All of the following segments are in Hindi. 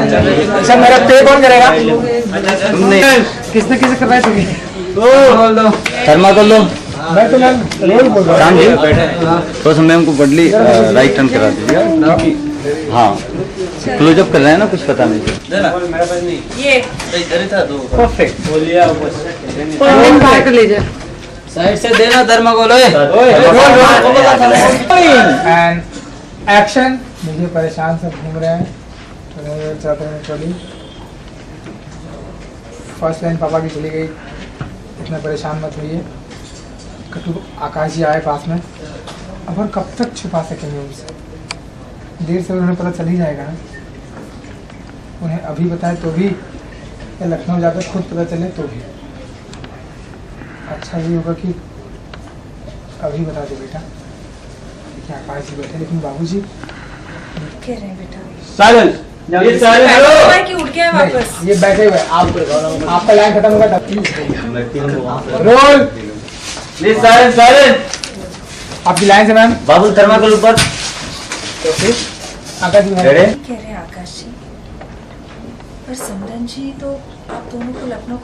अच्छा मेरा पे कौन करेगा? तुमने किसने किसे करवाया तुम्हें? थर्माकोल लो। मैं तो मैम रोल बोल रहा हूँ। तो मैम को बदली राइट टर्न करा दीजिए। हाँ क्लोजअप कर रहे हैं ना, कुछ पता नहीं। ये परफेक्ट। बाहर कर लीजिए। साइड से देना थर्माकोल। And action. मुझे परेशान से घूम रहे हैं चाहते हैं चली। फर्स्ट लाइन पापा की चली गई, इतना परेशान मत होइए। कटु आकाश जी आए पास में, अब और कब तक छुपा सकेंगे उनसे? देर से उन्हें पता चल ही जाएगा ना। उन्हें अभी बताए तो भी, या लखनऊ जाकर खुद पता चले तो भी। अच्छा ये होगा कि अभी बता दो बेटा। देखिए आकाश जी बैठे, लेकिन बाबूजी कह रहे हैं बेटा साइलेंस। कि उठ गया वापस। ये बैठे हुए आपका लाइन खत्म होगा तब रोल। Please silence silence. आपकी लाइन से मैम। बाबू थर्माकोल ऊपर। तो फिर आकाश जी कह रहे हैं आकाश जी, पर समदन जी तो आप दोनों को लखनऊ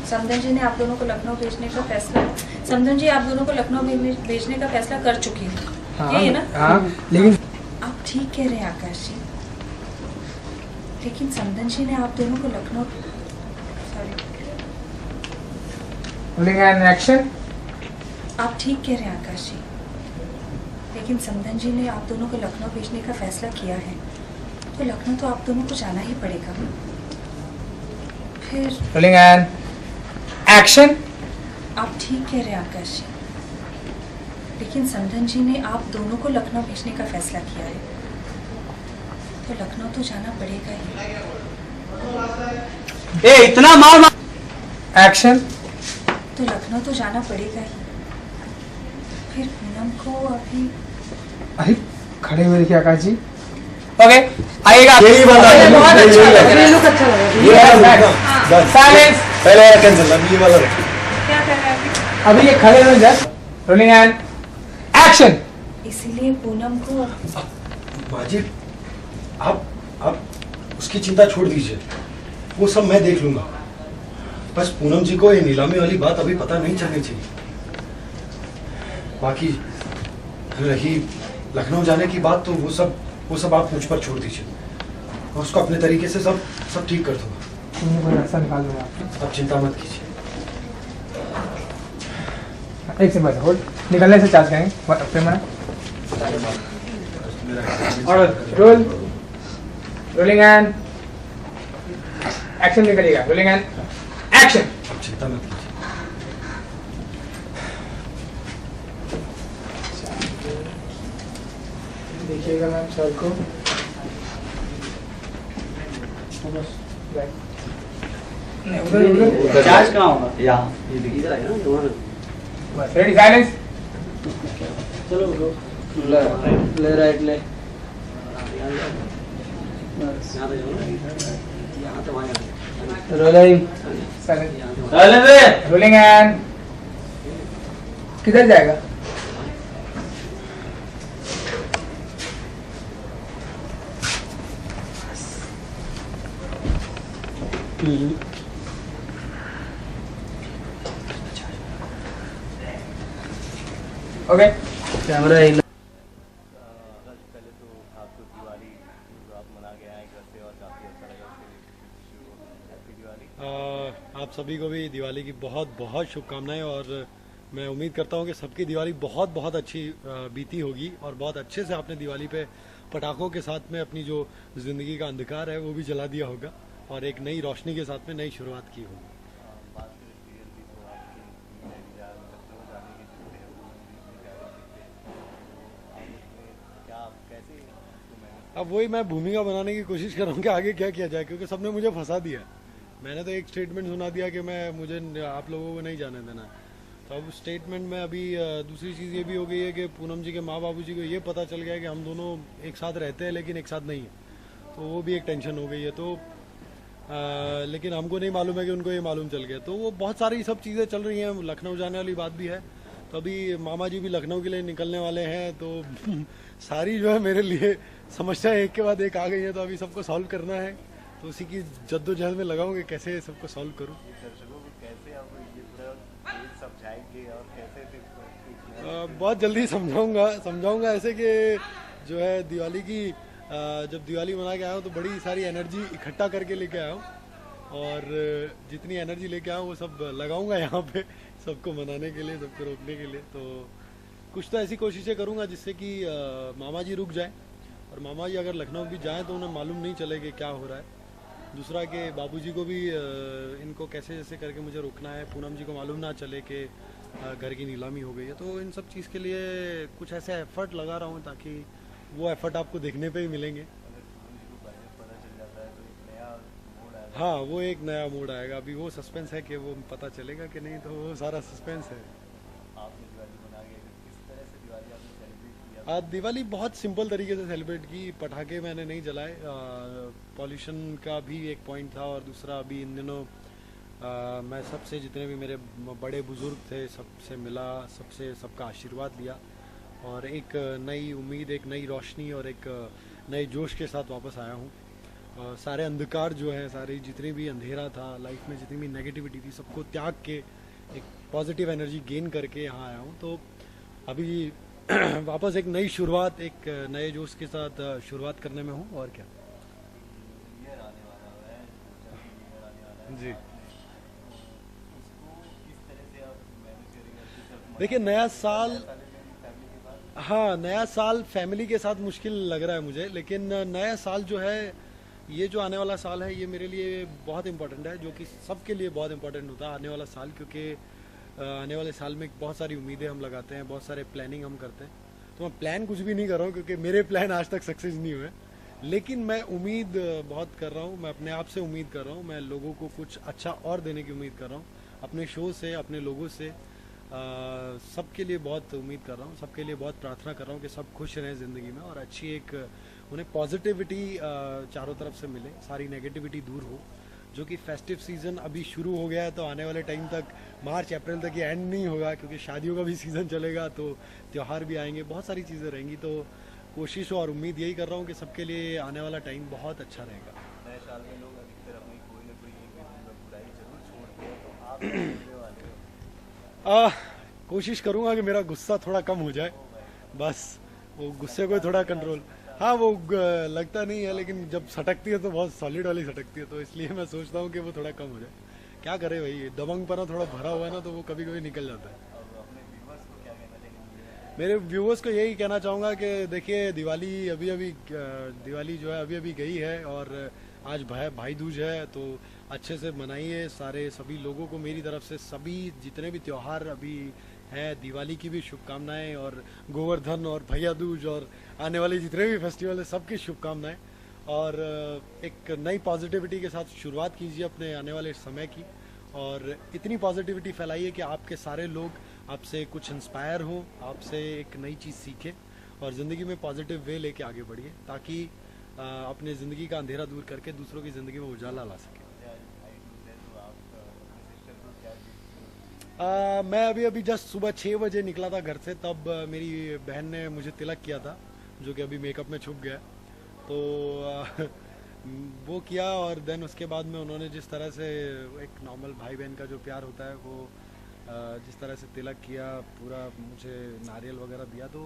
समदन जी ने आप दोनों को लखनऊ भेजने का फैसला, समदन जी आप दोनों को लखनऊ भेजने का फैसला कर चुकी है। यही है ना? हाँ लेकिन आप ठीक कह रहे हैं आकाश जी, लेकिन समदन जी ने आप दोनों को लखनऊ एक्शन। आप ठीक कह रहे हैं आकाश जी, लेकिन समदन जी ने आप दोनों को लखनऊ भेजने का फैसला किया है, तो लखनऊ तो आप दोनों को जाना ही पड़ेगा। फिर रोलिंग एंड एक्शन। आप ठीक कह रहे हैं आकाश जी, लेकिन समदन जी ने आप दोनों को लखनऊ भेजने का फैसला किया है, तो लखनऊ तो जाना पड़ेगा ही। इतना मार एक्शन। तो लखनऊ तो जाना पड़ेगा ही। फिर पूनम को अभी अरे खड़े हुए देखिए आकाश जी। ओके आइएगा। यही बात है। बहुत अच्छा लगा। ये लुक अच्छा लगा। साइलेंस। पहले वाला कैंसिल, अब ये वाला रखिए। क्या कर रहे हैं अभी ये खड़े हुए जस्ट। Rolling and action. इसीलिए पूनम को माजिद, आप उसकी चिंता छोड़ दीजिए, वो सब मैं देख लूंगा। बस पूनम जी को ये नीलामी वाली बात अभी पता नहीं चलनी चाहिए। बाकी रही लखनऊ जाने की बात, तो वो सब आप मुझ पर छोड़ दीजिए। मैं उसको अपने तरीके से सब ठीक कर दूंगा। तुमने कोई रास्ता निकाल दूंगा। आप चिंता मत कीजिए। एक से बस होल्ड। निकलने से चार्ज करेंगे रोल। रोलिंग एंड एक्शन निकलेगा। Rolling and action. आप चिंता मत कीजिए। देखिएगा मैम सर को। उधर चार्ज कहाँ होगा? यहाँ इधर आएगा ना तुम्हारा। बस रेडी साइलेंस। चलो ले राइट ले। रोलिंग। साइलेंस। रोलिंग एंड किधर जाएगा? ओके कैमरा पहले तो आपको दिवाली आप मना के आए घर से और काफ़ी अच्छा लगा। हैप्पी दिवाली। आप सभी को भी दिवाली की बहुत बहुत शुभकामनाएं, और मैं उम्मीद करता हूं कि सबकी दिवाली बहुत बहुत अच्छी बीती होगी और बहुत अच्छे से आपने दिवाली पे पटाखों के साथ में अपनी जो ज़िंदगी का अंधकार है वो भी जला दिया होगा और एक नई रोशनी के साथ में नई शुरुआत की होगी। अब वही मैं भूमिका बनाने की कोशिश कर रहा हूँ कि आगे क्या किया जाए, क्योंकि सबने मुझे फंसा दिया। मैंने तो एक स्टेटमेंट सुना दिया कि मुझे आप लोगों को नहीं जाने देना। तो अब स्टेटमेंट में अभी दूसरी चीज़ ये भी हो गई है कि पूनम जी के माँ बाबू जी को ये पता चल गया है कि हम दोनों एक साथ रहते हैं लेकिन एक साथ नहीं है, तो वो भी एक टेंशन हो गई है। तो लेकिन हमको नहीं मालूम है कि उनको ये मालूम चल गया। तो वो बहुत सारी सब चीज़ें चल रही हैं, लखनऊ जाने वाली बात भी है। तो अभी मामा जी भी लखनऊ के लिए निकलने वाले हैं, तो सारी जो है मेरे लिए समस्या एक के बाद एक आ गई है, तो अभी सबको सॉल्व करना है। तो उसी की जद्दोजहद में लगाऊंगे कैसे सबको सॉल्व करूं। दर्शकों को कैसे आप ये पूरा खेल समझाएंगे और कैसे बहुत जल्दी समझाऊंगा ऐसे कि जो है दिवाली की जब दिवाली मना के आया हूँ तो बड़ी सारी एनर्जी इकट्ठा करके लेके आया हूँ, और जितनी एनर्जी लेके आया हूँ वो सब लगाऊंगा यहाँ पे सबको मनाने के लिए, सबको रोकने के लिए। तो कुछ तो ऐसी कोशिशें करूंगा जिससे कि मामा जी रुक जाए, और मामा जी अगर लखनऊ भी जाएं तो उन्हें मालूम नहीं चले कि क्या हो रहा है। दूसरा कि बाबूजी को भी इनको कैसे जैसे करके मुझे रोकना है, पूनम जी को मालूम ना चले कि घर की नीलामी हो गई है। तो इन सब चीज़ के लिए कुछ ऐसे एफर्ट लगा रहा हूँ ताकि वो एफर्ट आपको देखने पे ही मिलेंगे। पता चल जाता है तो एक नया मोड़ आएगा। हाँ, वो एक नया मूड आएगा। अभी वो सस्पेंस है कि वो पता चलेगा कि नहीं, तो वो सारा सस्पेंस है। आपने दिवाली मना के किस तरह से दिवाली आपने सेलिब्रेट किया? दिवाली बहुत सिंपल तरीके से सेलिब्रेट की। पटाखे मैंने नहीं जलाए, पॉल्यूशन का भी एक पॉइंट था, और दूसरा अभी इन दिनों मैं सबसे जितने भी मेरे बड़े बुजुर्ग थे सबसे मिला, सबसे सबका आशीर्वाद लिया, और एक नई उम्मीद, एक नई रोशनी और एक नए जोश के साथ वापस आया हूँ। सारे अंधकार जो है, सारी जितनी भी अंधेरा था लाइफ में, जितनी भी नेगेटिविटी थी, सबको त्याग के एक पॉजिटिव एनर्जी गेन करके यहाँ आया हूँ। तो अभी वापस एक नई शुरुआत, एक नए जोश के साथ शुरुआत करने में हूँ, और क्या। ईयर आने वाला है, ईयर आने वाला है जी, उसको किस तरह से आप मैनेज करेंगे? देखिए नया साल, फैमिली के साथ हाँ नया साल फैमिली के साथ मुश्किल लग रहा है मुझे, लेकिन नया साल जो है, ये जो आने वाला साल है, ये मेरे लिए बहुत इम्पोर्टेंट है, जो कि सबके लिए बहुत इम्पोर्टेंट होता है आने वाला साल, क्योंकि आने वाले साल में बहुत सारी उम्मीदें हम लगाते हैं, बहुत सारे प्लानिंग हम करते हैं। तो मैं प्लान कुछ भी नहीं कर रहा हूँ क्योंकि मेरे प्लान आज तक सक्सेस नहीं हुए, लेकिन मैं उम्मीद बहुत कर रहा हूँ, मैं अपने आप से उम्मीद कर रहा हूँ, मैं लोगों को कुछ अच्छा और देने की उम्मीद कर रहा हूँ, अपने शो से, अपने लोगों से, सबके लिए बहुत उम्मीद कर रहा हूँ, सबके लिए बहुत प्रार्थना कर रहा हूँ कि सब खुश रहें ज़िंदगी में, और अच्छी एक उन्हें पॉजिटिविटी चारों तरफ से मिले, सारी नेगेटिविटी दूर हो। जो कि फेस्टिव सीज़न अभी शुरू हो गया है, तो आने वाले टाइम तक मार्च अप्रैल तक ये एंड नहीं होगा, क्योंकि शादियों का भी सीज़न चलेगा, तो त्यौहार भी आएंगे, बहुत सारी चीज़ें रहेंगी। तो कोशिश और उम्मीद यही कर रहा हूँ कि सबके लिए आने वाला टाइम बहुत अच्छा रहेगा। नए साल में लोग अधिकतर अपनी कोई ना कोई एक बुराई जरूर छोड़ते हैं, तो आप क्या करने वाले हो? कोशिश करूँगा कि मेरा गुस्सा थोड़ा कम हो जाए, बस वो गुस्से को थोड़ा कंट्रोल। हाँ, वो लगता नहीं है, लेकिन जब सटकती है तो बहुत सॉलिड वाली सटकती है, तो इसलिए मैं सोचता हूँ कि वो थोड़ा कम हो जाए। क्या करे भाई, दबंगपना थोड़ा भरा हुआ है ना, तो वो कभी कभी निकल जाता है। और अपने व्यूवर्स को क्या कहना चाहेंगे? मेरे व्यूवर्स को यही कहना चाहूँगा कि देखिए दिवाली दिवाली जो है अभी अभी गई है, और आज भाई दूज है, तो अच्छे से मनाइए। सभी लोगों को मेरी तरफ से सभी जितने भी त्यौहार अभी हैं, दिवाली की भी शुभकामनाएं, और गोवर्धन और भैया दूज और आने वाले जितने भी फेस्टिवल है सबकी शुभकामनाएं, और एक नई पॉजिटिविटी के साथ शुरुआत कीजिए अपने आने वाले समय की, और इतनी पॉजिटिविटी फैलाइए कि आपके सारे लोग आपसे कुछ इंस्पायर हों, आपसे एक नई चीज़ सीखें, और ज़िंदगी में पॉजिटिव वे लेके आगे बढ़िए, ताकि अपने ज़िंदगी का अंधेरा दूर करके दूसरों की ज़िंदगी में उजाला ला सकें। मैं अभी जस्ट सुबह 6 बजे निकला था घर से, तब मेरी बहन ने मुझे तिलक किया था, जो कि अभी मेकअप में छुप गया, तो वो किया, और देन उसके बाद में उन्होंने जिस तरह से एक नॉर्मल भाई बहन का जो प्यार होता है, वो जिस तरह से तिलक किया, पूरा मुझे नारियल वगैरह दिया, तो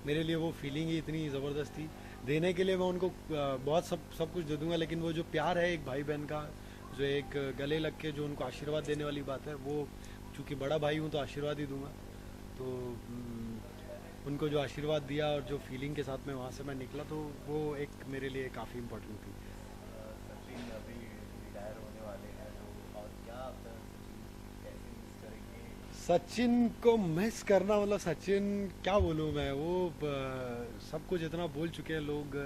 मेरे लिए वो फीलिंग ही इतनी ज़बरदस्त थी। देने के लिए मैं उनको बहुत सब कुछ दे दूँगा, लेकिन वो जो प्यार है एक भाई बहन का, जो एक गले लग के जो उनको आशीर्वाद देने वाली बात है, वो चूँकि बड़ा भाई हूँ तो आशीर्वाद ही दूंगा, तो उनको जो आशीर्वाद दिया और जो फीलिंग के साथ में वहाँ से मैं निकला, तो वो एक मेरे लिए काफ़ी इम्पोर्टेंट थी। सचिन अभी रिटायर होने वाले हैं, तो और क्या आप कैसे मिस करेंगे? सचिन को मिस करना, मतलब सचिन क्या बोलूँ मैं, वो सब कुछ इतना बोल चुके हैं लोग,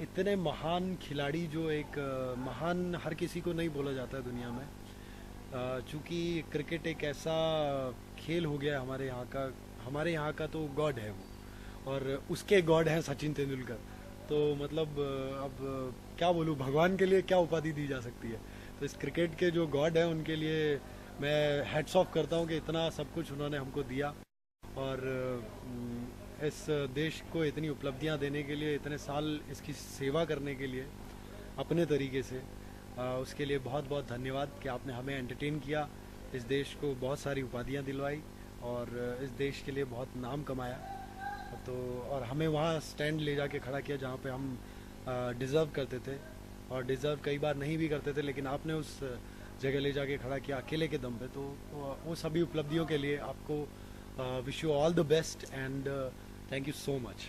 इतने महान खिलाड़ी, जो एक महान हर किसी को नहीं बोला जाता है दुनिया में, चूँकि क्रिकेट एक ऐसा खेल हो गया हमारे यहाँ का तो गॉड है वो, और उसके गॉड हैं सचिन तेंदुलकर, तो मतलब अब क्या बोलूँ, भगवान के लिए क्या उपाधि दी जा सकती है। तो इस क्रिकेट के जो गॉड हैं उनके लिए मैं हैट्स ऑफ करता हूँ कि इतना सब कुछ उन्होंने हमको दिया और इस देश को इतनी उपलब्धियाँ देने के लिए, इतने साल इसकी सेवा करने के लिए अपने तरीके से, उसके लिए बहुत बहुत धन्यवाद कि आपने हमें एंटरटेन किया, इस देश को बहुत सारी उपाधियाँ दिलवाई और इस देश के लिए बहुत नाम कमाया। तो और हमें वहाँ स्टैंड ले जाके खड़ा किया जहाँ पे हम डिज़र्व करते थे और डिज़र्व कई बार नहीं भी करते थे, लेकिन आपने उस जगह ले जाके खड़ा किया अकेले के दम पे। तो वो सभी उपलब्धियों के लिए आपको wish you all the best and thank you so much.